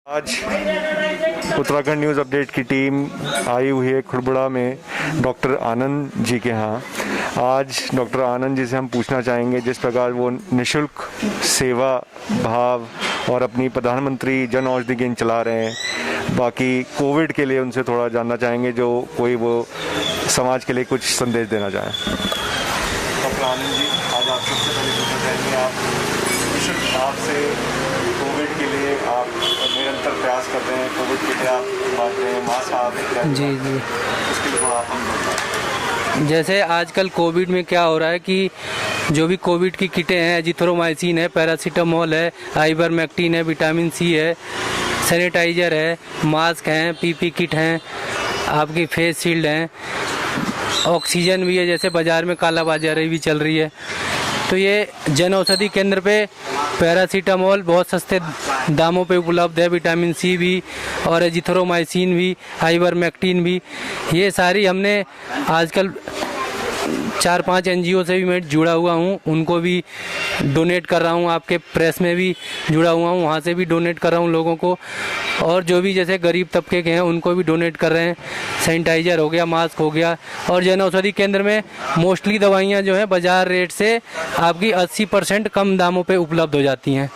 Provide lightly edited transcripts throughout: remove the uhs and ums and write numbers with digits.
आज Uttarakhand news update की team आई हुई है खुड़बुड़ा में डॉक्टर आनंद जी के यहाँ। आज डॉक्टर आनंद जी से हम पूछना चाहेंगे जिस प्रकार वो निःशुल्क सेवा भाव और अपनी प्रधानमंत्री जन औषधि केंद्र चला रहे हैं, बाकी कोविड के लिए उनसे थोड़ा जानना चाहेंगे जो कोई वो समाज के लिए कुछ संदेश देना चाहें। डॉक्टर आनंद जी, आज आप सबसे पहले पूछना चाहेंगे, आप निःशुल्क भाव से कोविड के लिए आप निरंतर प्रयास कर रहे हैं, कोविड के लिए आप बांट रहे हैं मास्क आप जी उसके लिए थोड़ा आप हम बताएं। जैसे आजकल कोविड में क्या हो रहा है कि जो भी कोविड की किटें हैं, एजिथ्रोमाइसिन है, पैरासीटामोल है, आइवरमेक्टिन है, विटामिन सी है, सैनिटाइज़र है, मास्क हैं, पीपी किट हैं, आपकी फेस शील्ड हैं, ऑक्सीजन भी है। जैसे बाज़ार में कालाबाजारी भी चल रही है, तो ये जन औषधि केंद्र पे पैरासीटामोल बहुत सस्ते दामों पे उपलब्ध है, विटामिन सी भी और एजिथ्रोमाइसिन भी, आइवरमेक्टिन भी। ये सारी हमने आजकल 4-5 NGO से भी मैं जुड़ा हुआ हूँ, उनको भी डोनेट कर रहा हूँ, आपके प्रेस में भी जुड़ा हुआ हूँ, वहाँ से भी डोनेट कर रहा हूँ लोगों को, और जो भी जैसे गरीब तबके के हैं उनको भी डोनेट कर रहे हैं। सैनिटाइज़र हो गया, मास्क हो गया, और जन औषधि केंद्र में मोस्टली दवाइयाँ जो हैं बाज़ार रेट से आपकी 80% कम दामों पे उपलब्ध हो जाती हैं।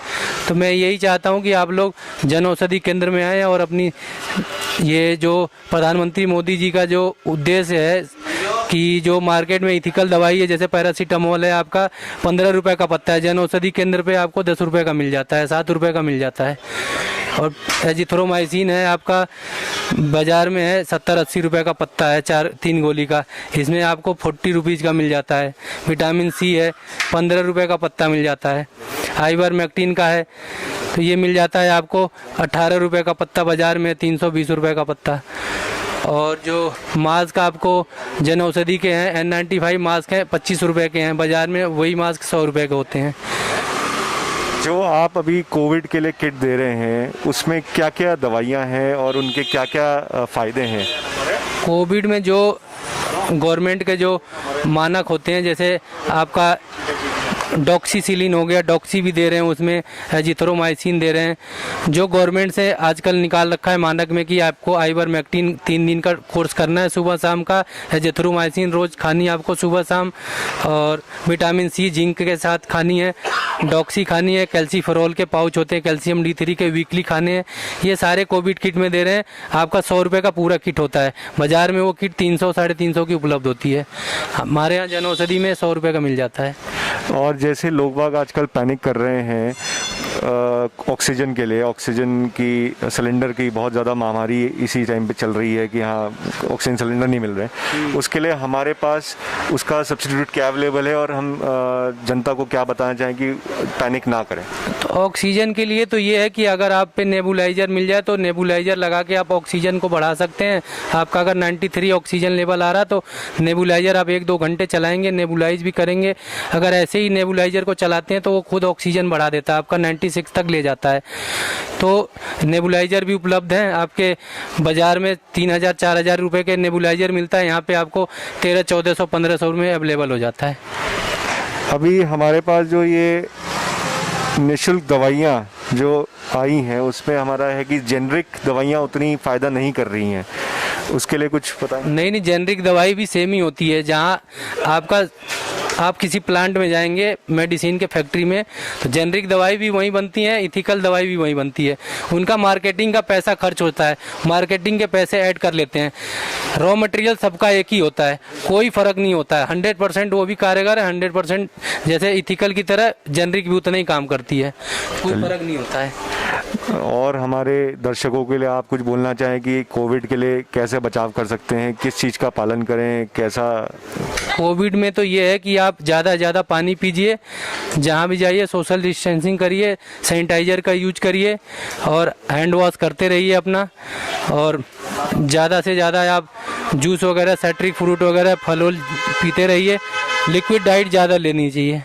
तो मैं यही चाहता हूँ कि आप लोग जन औषधि केंद्र में आएँ और अपनी ये जो प्रधानमंत्री मोदी जी का जो उद्देश्य है कि जो मार्केट में इथिकल दवाई है, जैसे पैरासीटामोल है आपका 15 रुपये का पत्ता है, जन औषधि केंद्र पे आपको 10 रुपये का मिल जाता है, 7 रुपये का मिल जाता है। और एजिथ्रोमाइसिन है आपका बाज़ार में है 70-80 रुपये का पत्ता है, 3 गोली का, इसमें आपको 40 रुपीज़ का मिल जाता है। विटामिन सी है 15 रुपये का पत्ता मिल जाता है। आइवरमेक्टिन का है तो ये मिल जाता है आपको 18 रुपये का पत्ता, बाज़ार में 320 रुपये का पत्ता। और जो मास्क आपको जन औषधि के हैं N95 मास्क हैं 25 रुपये के हैं, बाज़ार में वही मास्क 100 रुपये के होते हैं। जो आप अभी कोविड के लिए किट दे रहे हैं उसमें क्या क्या दवाइयाँ हैं और उनके क्या क्या फ़ायदे हैं? कोविड में जो गवर्नमेंट के जो मानक होते हैं, जैसे आपका डॉक्सीसिलिन हो गया, डॉक्सी भी दे रहे हैं, उसमें एजिथ्रोमाइसिन दे रहे हैं। जो गवर्नमेंट से आजकल निकाल रखा है मानक में कि आपको आइवरमेक्टिन 3 दिन का कोर्स करना है सुबह शाम का, एजिथ्रोमाइसिन रोज़ खानी है आपको सुबह शाम, और विटामिन सी जिंक के साथ खानी है, डॉक्सी खानी है, कैल्सीफेरोल के पाउच होते हैं, कैल्शियम D3 के वीकली खाने हैं। ये सारे कोविड किट में दे रहे हैं। आपका 100 रुपये का पूरा किट होता है, बाज़ार में वो किट 300-350 की उपलब्ध होती है, हमारे यहाँ जन औषधि में 100 रुपये का मिल जाता है। और जैसे लोग बाग आजकल पैनिक कर रहे हैं ऑक्सीजन के लिए, ऑक्सीजन की सिलेंडर की बहुत ज़्यादा महामारी इसी टाइम पे चल रही है कि हाँ ऑक्सीजन सिलेंडर नहीं मिल रहे, उसके लिए हमारे पास उसका सब्स्टिट्यूट क्या अवेलेबल है और हम जनता को क्या बताना चाहें कि पैनिक ना करें? तो ऑक्सीजन के लिए तो ये है कि अगर आप पे नेबुलाइज़र मिल जाए तो नेबुलाइज़र लगा के आप ऑक्सीजन को बढ़ा सकते हैं। आपका अगर 93 ऑक्सीजन लेवल आ रहा तो नेबुलाइज़र आप 1-2 घंटे चलाएंगे, नेबुलाइज भी करेंगे। अगर ऐसे ही नेबुलाइज़र को चलाते हैं तो वो खुद ऑक्सीजन बढ़ा देता है, आपका 96 तक ले जाता है। तो नेबुलाइज़र भी उपलब्ध हैं आपके बाज़ार में, 3000-4000 रुपये के नेबुलाइज़र मिलता है, यहाँ पे आपको 1300-1400-1500 में अवेलेबल हो जाता है। अभी हमारे पास जो ये निःशुल्क दवाइयाँ जो आई हैं उसमें हमारा है कि जेनरिक दवाइयाँ उतनी फ़ायदा नहीं कर रही हैं, उसके लिए कुछ पता नहीं, जेनरिक दवाई भी सेम ही होती है। जहाँ आप किसी प्लांट में जाएंगे मेडिसिन के फैक्ट्री में तो जेनरिक दवाई भी वहीं बनती है, इथिकल दवाई भी वहीं बनती है। उनका मार्केटिंग का पैसा खर्च होता है, मार्केटिंग के पैसे ऐड कर लेते हैं। रॉ मटेरियल सबका एक ही होता है, कोई फ़र्क नहीं होता है। 100% वो भी कारगर है, 100% जैसे इथिकल की तरह जेनरिक भी उतना ही काम करती है, कोई फ़र्क नहीं होता है। और हमारे दर्शकों के लिए आप कुछ बोलना चाहें कि कोविड के लिए कैसे बचाव कर सकते हैं, किस चीज़ का पालन करें, कैसा? कोविड में तो ये है कि आप ज़्यादा से ज़्यादा पानी पीजिए, जहाँ भी जाइए सोशल डिस्टेंसिंग करिए, सैनिटाइज़र का यूज करिए और हैंड वॉश करते रहिए अपना, और ज़्यादा से ज़्यादा आप जूस वगैरह, साइट्रिक फ्रूट वगैरह, फल पीते रहिए। लिक्विड डाइट ज़्यादा लेनी चाहिए।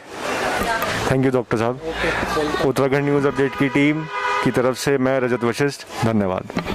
थैंक यू डॉक्टर साहब। उत्तराखंड न्यूज़ अपडेट की टीम की तरफ से मैं रजत वशिष्ठ, धन्यवाद।